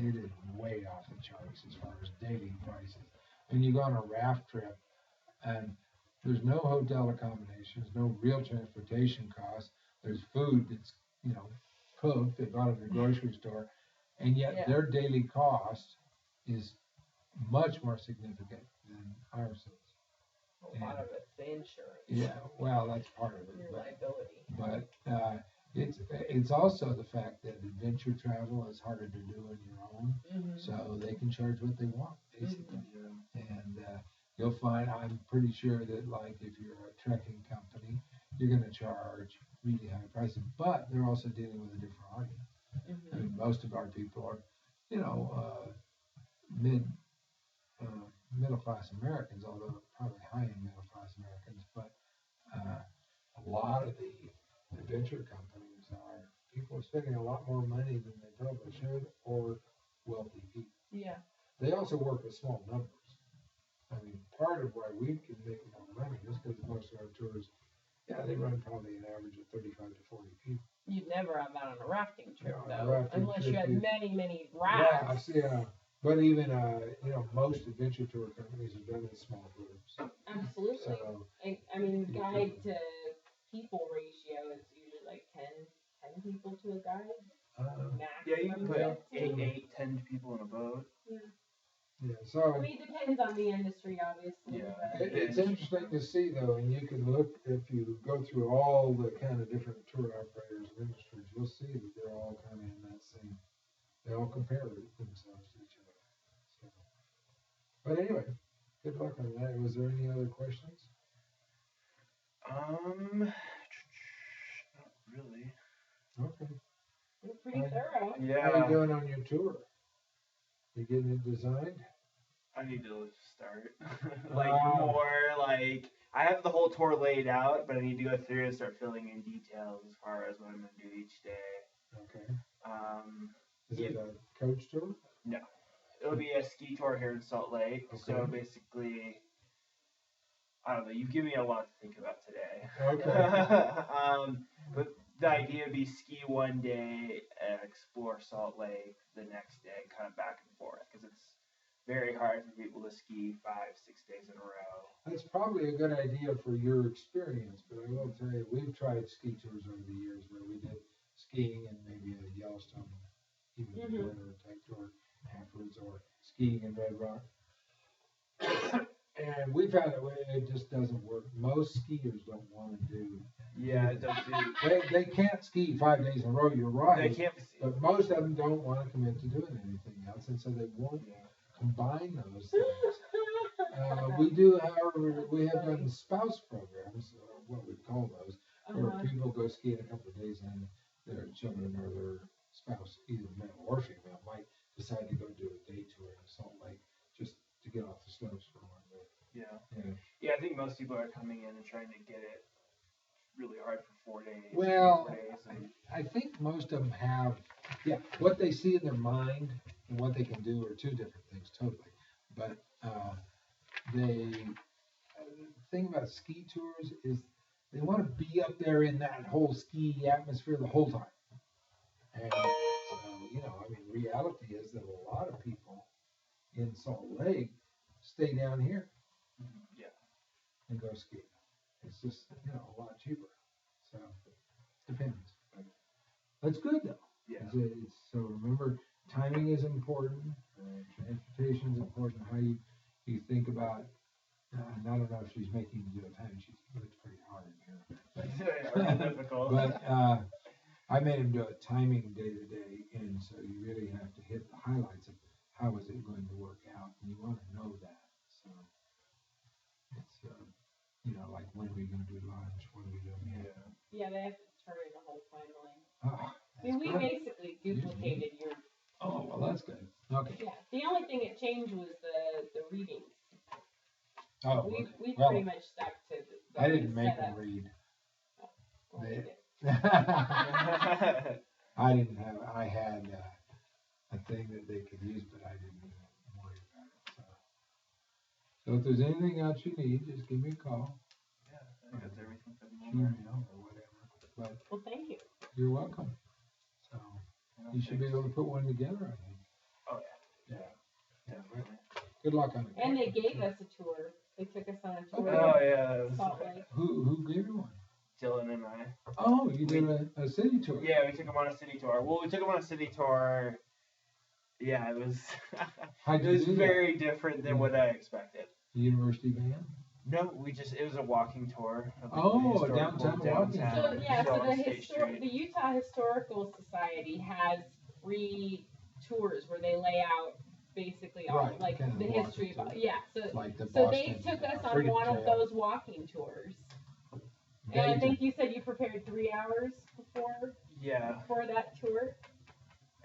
it is way off the charts as far as daily prices. When you go on a raft trip and there's no hotel accommodations, no real transportation costs, there's food that's, cooked, they bought it at the grocery store, and yet their daily cost is much more significant than ours is. A lot of it's the insurance. Yeah, well, that's part of it. Your liability. But it's also the fact that adventure travel is harder to do on your own, so they can charge what they want, basically. And you'll find, I'm pretty sure that, like, if you're a trekking company, you're going to charge really high prices, but they're also dealing with a different audience. I mean, most of our people are, middle class Americans, although probably high-end middle class Americans, but a lot of the adventure companies are people are spending a lot more money than they probably should, or wealthy people. Yeah. They also work with small numbers. I mean, part of why we can make more money is because most of our tours, they run probably an average of 35 to 40 people. You'd never have that on a rafting trip, though, rafting unless trip, you had many rafts. Yeah. But even, most adventure tour companies have done it in small groups. Absolutely. So, I mean, guide to people ratio is usually like 10 people to a guide. Yeah, you can put 10 people in a boat. Yeah, so. I mean, it depends on the industry, obviously. Yeah. It's interesting to see, though, and you can look, if you go through all the kind of different tour operators and industries, you'll see that they're all kind of in that same, they all compare themselves to each other. So, but anyway, good luck on that. Was there any other questions? Not really. Okay. You're pretty thorough. Yeah. How are you doing on your tour? You getting it designed? I need to start. I have the whole tour laid out, but I need to go through and start filling in details as far as what I'm going to do each day. Okay. Is Yeah. it a coach tour? No. It'll be a ski tour here in Salt Lake. Okay. So basically, I don't know, you've given me a lot to think about today. Okay. But the idea would be ski one day and explore Salt Lake the next day, kind of back and forth, because it's very hard for people to ski 5-6 days in a row. That's probably a good idea for your experience, but I will tell you, we've tried ski tours over the years where we did skiing and maybe a Yellowstone, even winter type tour afterwards, or skiing in Red Rock. And we found that it just doesn't work. Most skiers don't want to do. Yeah, it does do. They can't ski 5 days in a row. You're right. They can't. But most of them don't want to commit to doing anything else, and so they won't combine those things. We do, however, we have done spouse programs, what we call those, where people go skiing a couple of days and their children or their spouse, either male or female, might decide to go do a day tour in Salt Lake just to get off the slopes for 1 day. Yeah, I think most people are coming in and trying to get it really hard for 4 days. Well, 4 days I think most of them have, what they see in their mind and what they can do are two different things, totally. But the thing about ski tours is they want to be up there in that whole ski atmosphere the whole time. And so, reality is that a lot of people in Salt Lake stay down here and go ski. It's just, a lot cheaper. So, depends. But that's good, though. Yeah. So remember, timing is important. Transportation is important. How you think about, and I don't know if she's making you do a time. She looks pretty hard in here. Difficult. But I made him do a timing day to day, and so you really have to hit the highlights of how is it going to work out, and you want to know that. So it's like when are we going to do lunch? When are we doing it? Yeah, they have to determine the whole timeline. Oh, We basically duplicated your. Oh, well, that's good. Okay. Yeah, the only thing it changed was the readings. Oh, we well, pretty much stuck to the I didn't make them setup. read. Well, we did. I had a thing that they could use, but I didn't worry about it. So if there's anything else you need, just give me a call. Yeah, I think that's everything for the moment. Email or whatever. But Well, thank you. you're welcome. So you should be able to put one together, I think. Oh Good luck on it. And they gave us a tour. They took us on a tour. Oh yeah, it of was Salt Lake. Who gave you one? Dylan and I. Oh, you did a city tour. Yeah, we took him on a city tour. Well, we took him on a city tour. Yeah, it was. How'd It you was do that? very different than what I expected. University band? No, it was a walking tour. Of the Oh, historical downtown walking. So yeah, so on the State Street. the Utah Historical Society has free tours where they lay out basically all Right, like kind of the walking history tour. of so Like the so they Boston, took us on Freedom one of Trail. those walking tours. They And I did. think you said you prepared 3 hours Yeah, before that tour.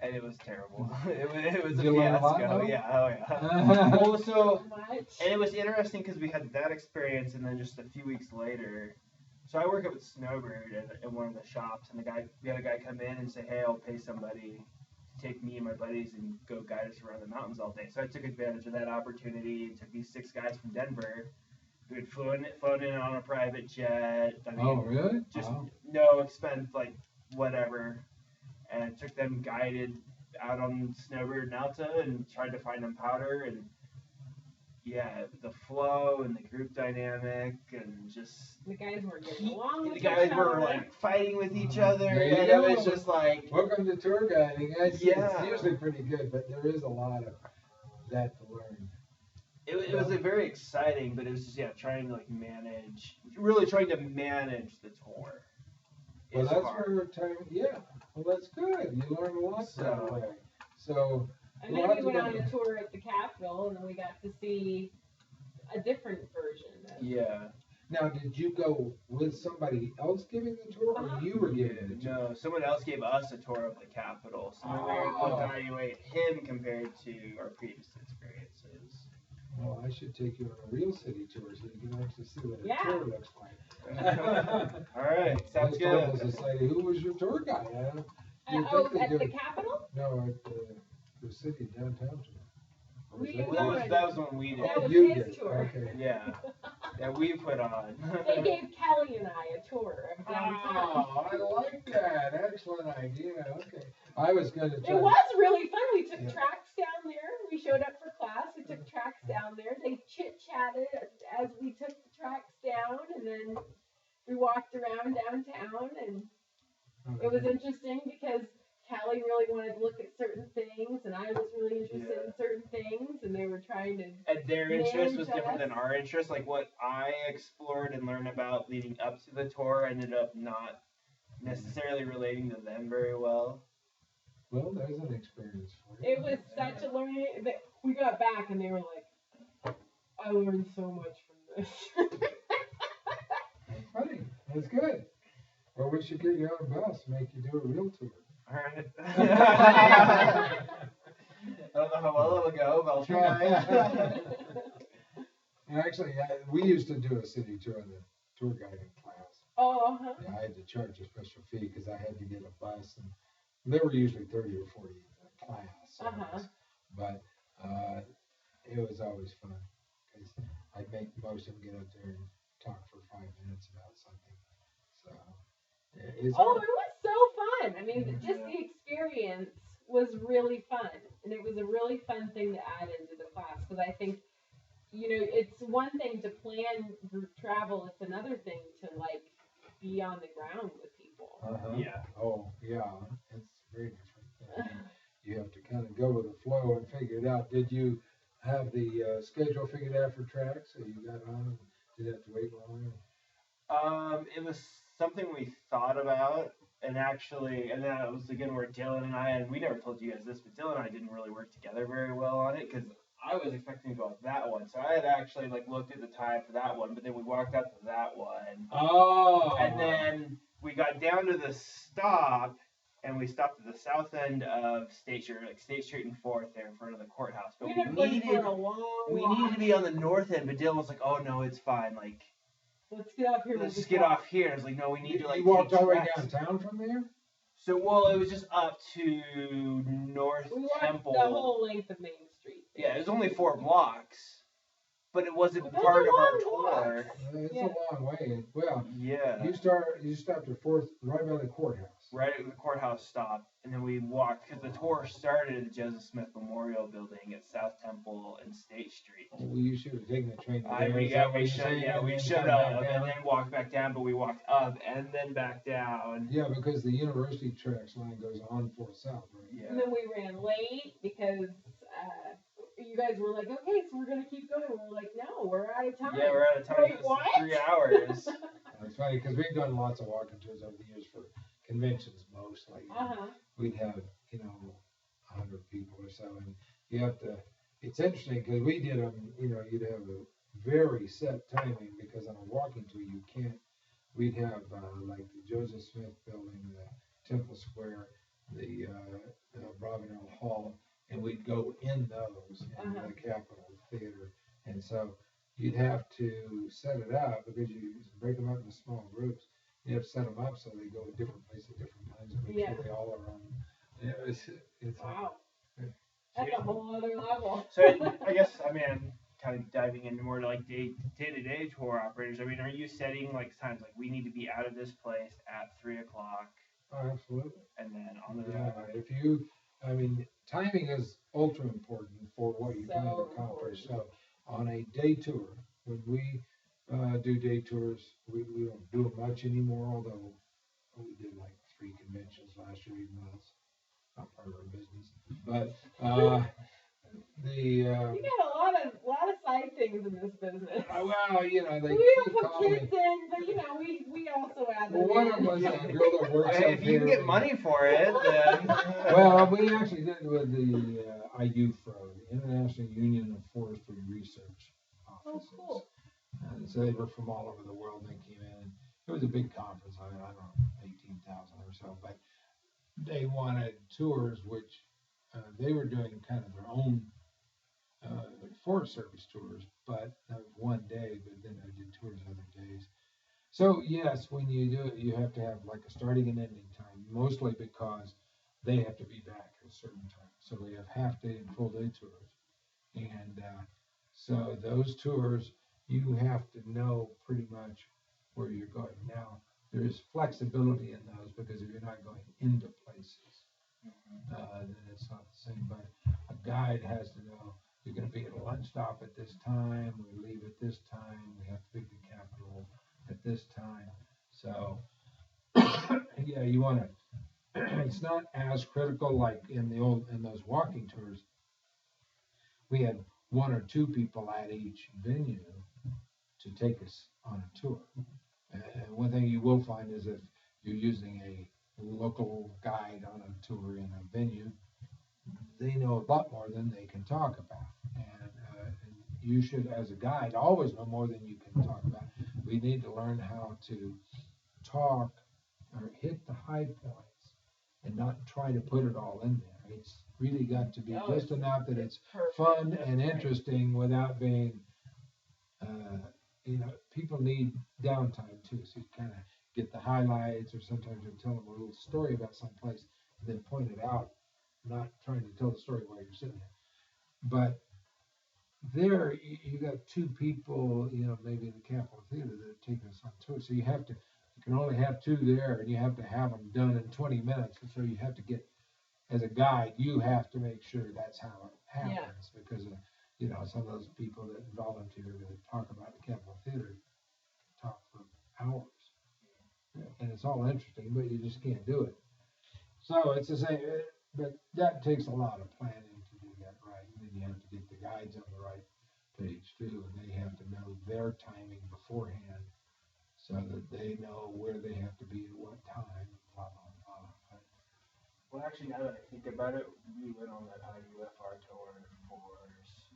and it was terrible. It was a Did you learn a lot, fiasco. though? Yeah, oh yeah. Well, so Much. and it was interesting because we had that experience, and then just a few weeks later. So I work up at Snowbird in one of the shops, and we had a guy come in and say, "Hey, I'll pay somebody to take me and my buddies and go guide us around the mountains all day." So I took advantage of that opportunity. It took these 6 guys from Denver who had flown in on a private jet. I mean, Oh, really? just Wow. no expense, like whatever, and took them guided out on Snowbird and Alta and tried to find them powder, and yeah, the flow and the group dynamic and just The guys were getting along with the each guys were other. like fighting with each other, There you and it was go. just like Welcome to tour guiding. It's Yeah. usually pretty good, but there is a lot of that to learn. it was a very exciting, but it was just trying to really trying to manage the tour. Well, is that's hard. where time, yeah. Well, that's good. You learn a lot that So- way. So, And We'll then have we to went go- on a tour at the Capitol, and then we got to see a different version of Yeah. now did you go with somebody else giving the tour, or Uh-huh. you were giving the tour? No, someone else gave us a tour of the Capitol, so we were able to Oh. evaluate him compared to our previous experiences. Well, I should take you on a real city tour so you can actually see what a Yeah. tour looks like. All right, sounds Historical good. Society, who was your tour guide? You Oh, think they at do the it- Capitol? No, at the city downtown tour. Or was We that Well, yours? that was when we did. That Oh, was you his did. tour. Okay. Yeah, that we put on. They gave Kelly and I a tour of downtown. Oh, I like that. Excellent idea. Okay. I was going to It try. was really fun. We took Yeah. tracks down there. We showed up for class. We took tracks down there. They chit-chatted as we took the tracks down, and then we walked around downtown, and it was interesting because Callie really wanted to look at certain things, and I was really interested in certain things, and they were trying to. And their interest was Manage different than us. our interest. Like what I explored and learned about leading up to the tour ended up not necessarily relating to them very well. Well, there's an experience for you. It was such a learning. That we got back, and they were like, "I learned so much from this." That's funny. That's good. Well, we should get you on a bus, make you do a real tour. All right. I don't know how well it'll go, but I'll try. Actually, we used to do a city tour in the tour guiding class. Oh, uh-huh. Yeah, I had to charge a special fee because I had to get a bus, and they were usually 30 or 40 a class. Uh-huh. But it was always fun because I'd make most of them get up there and talk for 5 minutes about something. So it's Oh, it was so fun. I mean, Yeah. just the experience was really fun. And it was a really fun thing to add into the class because I think, it's one thing to plan group travel. It's another thing to, be on the ground with people. Yeah. Oh, yeah. It's very different. You have to kind of go with the flow and figure it out. Did you have the schedule figured out for tracks? So you got on and didn't have to wait long? It was something we thought about, and then it was again where Dylan and I, and we never told you guys this, but Dylan and I didn't really work together very well on it because I was expecting to go with that one, so I had actually looked at the time for that one, but then we walked out to that one, Oh. and then we got down to the stop, and we stopped at the south end of State Street and 4th there in front of the courthouse, but We've been looking for needed a long we walk. needed to be on the north end, but Dylan was like, "Oh no, it's fine. Let's get off here. Let's with just the get walk. off here." I was like, "No, we need to You walked take all the way tracks." downtown from there? So, well, it was just up to North We walked Temple. the whole length of Main Street. Yeah, it was only 4 blocks, but it wasn't But those part are of our long tour. walks. It's Yeah. a long way. Well, Yeah. you stopped at 4th right by the courthouse. right at the courthouse stop, and then we walked, because the tour started at the Joseph Smith Memorial Building at South Temple and State Street. Well, you should have taken the train. We should have, and then walked back down, but we walked up and then back down. Yeah, because the University Tracks line goes on 4 South, right? Yeah. And then we ran late because you guys were like, okay, so we're gonna keep going. We're like, no, we're out of time. Yeah, we're out of time. Wait, It's what? 3 hours. It's funny because we've done lots of walking tours over the years for conventions mostly. We'd have, 100 people or so, and you have to, it's interesting because we did them, you'd have a very set timing because on a walking tour you can't, we'd have like the Joseph Smith Building, the Temple Square, the Bravenel Hall, and we'd go in those in the Capitol Theater, and so you'd have to set it up because you break them up into small groups. You have to set them up so they go to different places at different times and make sure they all are on. Yeah, it's wow. That's a whole other level. So I guess, I'm kind of diving into more like day-to-day tour operators. Are you setting like times like we need to be out of this place at 3 o'clock? Oh, absolutely. And then on the road. Timing is ultra important for what you're trying to accomplish. So on a day tour, when we do day tours, we don't do it much anymore, although we did like 3 conventions last year, even though it's not part of our business. But you got a lot of side things in this business. Well, they we don't put call kids in, but we also add them Well, one in. of them was a girl that works Hey, up if you can here. get money for it, then. Well, we actually did with the IUFRO, the International Union of Forestry Research Offices. Oh, cool. And so they were from all over the world. They came in. It was a big conference. I don't know, 18,000 or so. But they wanted tours, which they were doing kind of their own Forest Service tours, but that was one day. But then I did tours other days. So yes, when you do it, you have to have like a starting and ending time, mostly because they have to be back at a certain time. So we have half day and full day tours. And so those tours, you have to know pretty much where you're going. Now, there is flexibility in those because if you're not going into places, then it's not the same. But a guide has to know you're going to be at a lunch stop at this time, we leave at this time, we have to be at the Capitol at this time. So, yeah, you want to, it's not as critical like in those walking tours. We had 1 or 2 people at each venue to take us on a tour. And one thing you will find is if you're using a local guide on a tour in a venue, they know a lot more than they can talk about. And you should, as a guide, always know more than you can talk about. We need to learn how to talk or hit the high points and not try to put it all in there. It's really got to be just enough that it's fun and interesting without being, people need downtime too. So you kind of get the highlights, or sometimes you tell them a little story about some place and then point it out, not trying to tell the story while you're sitting there. But there, you got 2 people, maybe in the Capitol Theater that are taking us on tour. So you can only have 2 there, and you have to have them done in 20 minutes. And so you have to get, as a guide, you have to make sure that's how it happens, because some of those people that volunteer to talk about the Capitol Theater talk for hours, and it's all interesting, but you just can't do it. So it's the same, but that takes a lot of planning to do that right. And then you have to get the guides on the right page too, and they have to know their timing beforehand so that they know where they have to be at what time, blah, blah, blah. Well, actually, now that I think about it, we went on that IUFR tour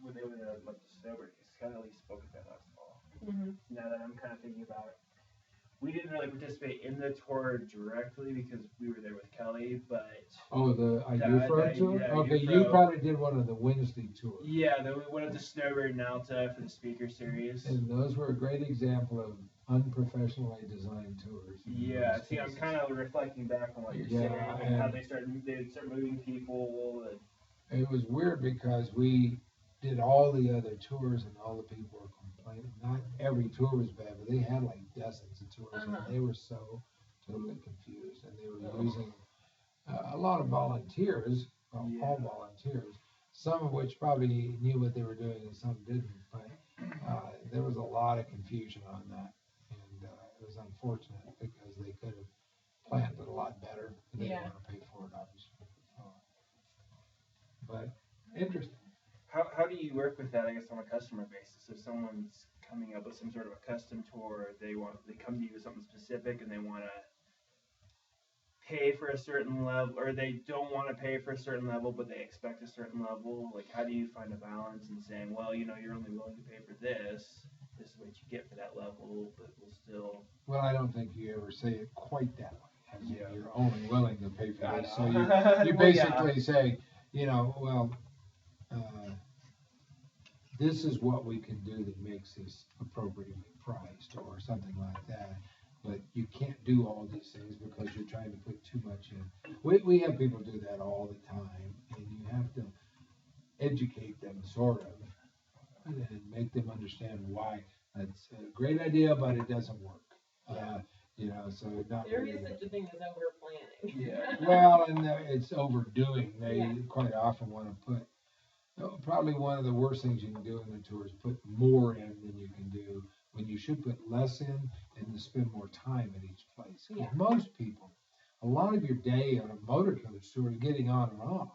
when they were like the Snowbird. Kelly spoke at that last fall. Now that I'm kind of thinking about it, we didn't really participate in the tour directly because we were there with Kelly, but the IUFRO tour? Yeah, okay, IUFRO. You probably did one of the Wednesday tours. Yeah, then we went up to Snowbird and Alta for the speaker series. And those were a great example of unprofessionally designed tours. Yeah, see, I'm kind of reflecting back on what you're saying and how they'd start moving people. It was weird because we did all the other tours and all the people were complaining. Not every tour was bad, but they had like dozens of tours and they were so totally confused, and they were using a lot of volunteers, well, all volunteers, some of which probably knew what they were doing and some didn't, but there was a lot of confusion on that, and it was unfortunate because they could have planned it a lot better, but they didn't want to pay for it, obviously. But interesting. How do you work with that, I guess, on a customer basis? If someone's coming up with some sort of a custom tour, they come to you with something specific and they want to pay for a certain level, or they don't want to pay for a certain level, but they expect a certain level. Like, how do you find a balance in saying, well, you're only willing to pay for this. This is what you get for that level, but we'll still. Well, I don't think you ever say it quite that way. Yeah. You're only willing to pay for I this, know. so you Well, basically say, well, this is what we can do that makes this appropriately priced or something like that. But you can't do all these things because you're trying to put too much in. We have people do that all the time, and you have to educate them sort of and make them understand why that's a great idea, but it doesn't work. So not There really. is such a thing as over planning. Yeah. Well, and it's overdoing. They Yeah. quite often want to put. Probably one of the worst things you can do in a tour is put more in than you can do when you should put less in and to spend more time at each place. 'Cause Yeah. most people, a lot of your day on a motor coach tour is getting on and off.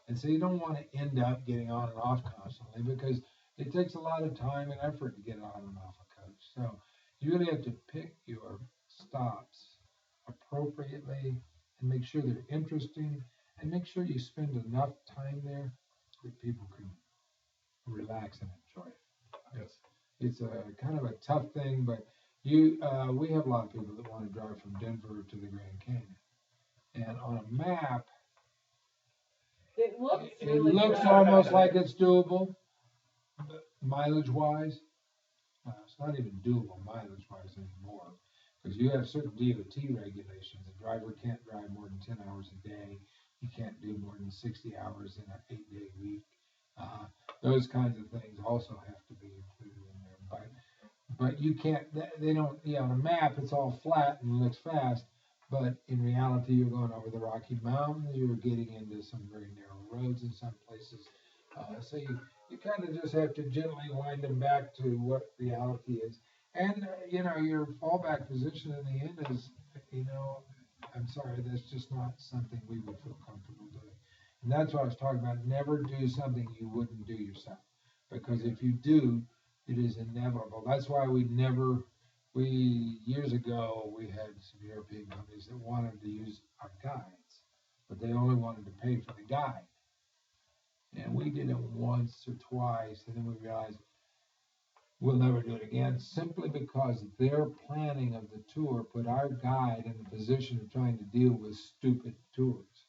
And so you don't want to end up getting on and off constantly because it takes a lot of time and effort to get on and off a coach. So you really have to pick your stops appropriately and make sure they're interesting and make sure you spend enough time there that people can relax and enjoy it. Yes. It's a kind of a tough thing, but we have a lot of people that want to drive from Denver to the Grand Canyon. And on a map, It looks it really looks good. almost like it's doable, mileage wise. It's not even doable mileage wise anymore because you have certain DOT regulations. A driver can't drive more than 10 hours a day. You can't do more than 60 hours in an 8-day week. Those kinds of things also have to be included in there. But you can't, they don't, on a map, it's all flat and looks fast. But in reality, you're going over the Rocky Mountains, you're getting into some very narrow roads in some places. So you kind of just have to gently wind them back to what reality is. And, your fallback position in the end is, I'm sorry, that's just not something we would feel comfortable doing. And that's what I was talking about. Never do something you wouldn't do yourself. Because if you do, it is inevitable. That's why years ago, we had some European companies that wanted to use our guides, but they only wanted to pay for the guide. And we did it once or twice, and then we realized we'll never do it again, simply because their planning of the tour put our guide in the position of trying to deal with stupid tours.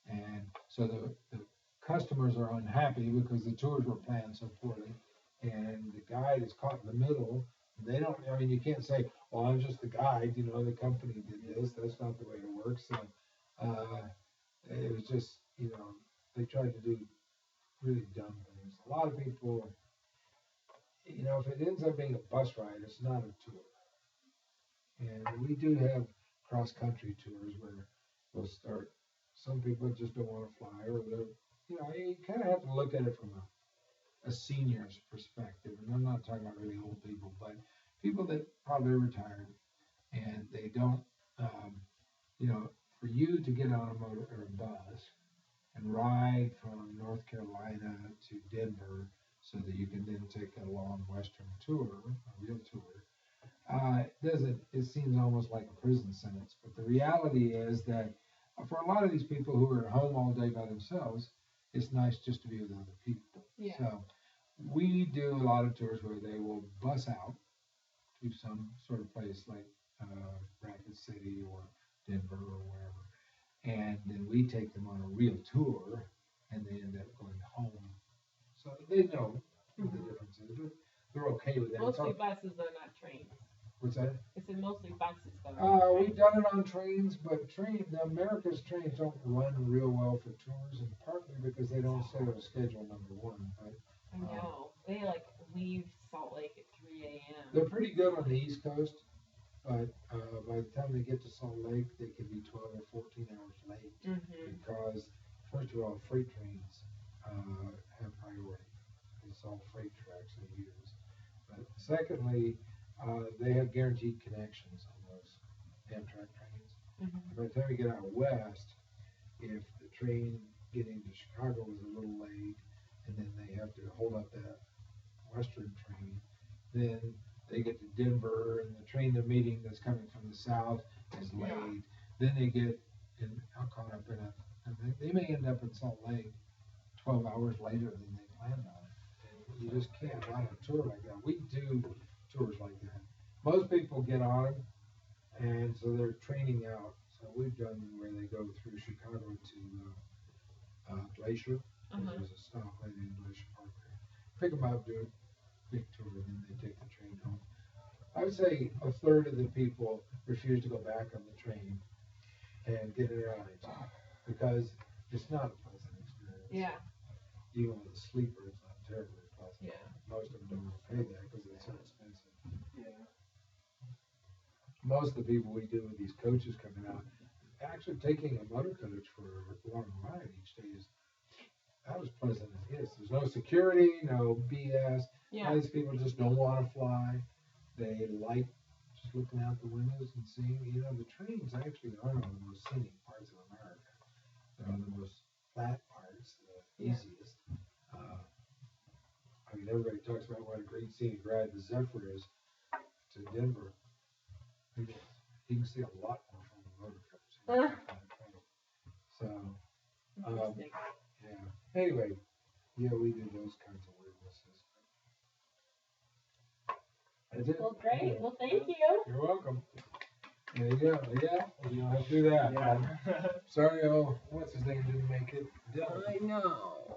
And so the customers are unhappy because the tours were planned so poorly, and the guide is caught in the middle. They don't, you can't say, well, I'm just the guide, the company did this. That's not the way it works. So it was just, they tried to do really dumb things. A lot of people, if it ends up being a bus ride, it's not a tour. And we do have cross-country tours where we'll start, some people just don't want to fly, or they're, you kind of have to look at it from a senior's perspective. And I'm not talking about really old people, but people that probably retired and they don't, for you to get on a motor or a bus and ride from North Carolina to Denver so that you can then take a long Western tour, a real tour, it seems almost like a prison sentence. But the reality is that for a lot of these people who are at home all day by themselves, it's nice just to be with other people. Yeah. So we do a lot of tours where they will bus out to some sort of place like Rapid City or Denver or wherever, and then we take them on a real tour, and they end up going home. So they know what the difference is, but they're okay with that. Mostly buses, though, not trains. What's that? I said mostly buses, though. We've done it on trains, but America's trains don't run real well for tours, and partly because they don't set a schedule, number one. But I know. They leave Salt Lake at 3 a.m. they're pretty good on the East Coast, but by by the time they get to Salt Lake, they can be 12 or 14 hours late. Mhm. Because, first of all, freight trains have priority. It's all freight tracks they use. But secondly, they have guaranteed connections on those Amtrak trains. Mhm. By the time you get out west, if the train getting to Chicago is a little late, and then they have to hold up that western train, then they get to Denver, and the train they're meeting that's coming from the south is late. Yeah. Then they get caught up in they may end up in Salt Lake 12 hours later than they planned on. And you just can't run a tour like that. We do tours like that. Most people get on them, and so they're training out. So we've done where they go through Chicago to Glacier. There's a stop right in Glacier Park there. Pick them up, do a big tour, and then they take the train home. I would say a third of the people refuse to go back on the train and get an airline ticket because it's not a pleasant experience. Yeah. Even with a sleeper, it's not terribly pleasant. Yeah. Most of them don't want to pay that because it's so expensive. Yeah. Most of the people we do with these coaches coming out, actually taking a motor coach for a long ride each day is about as pleasant as it is. There's no security, no BS. Yeah. These people just don't want to fly. They like just looking out the windows and seeing, the trains actually aren't on the most scenic parts of America. They're on the most flat parts, the Yeah. easiest. Everybody talks about what a great scenic ride the Zephyr is to Denver. You can see a lot more from the motor coach. So, Interesting. yeah. Anyway, yeah, we do those kinds of weirdnesses. That's it. Well, great. Yeah. Well, thank you. You're welcome. There you go. Yeah, you don't have to do that. Yeah. Sorry, what's his name didn't make it. Dylan. I know.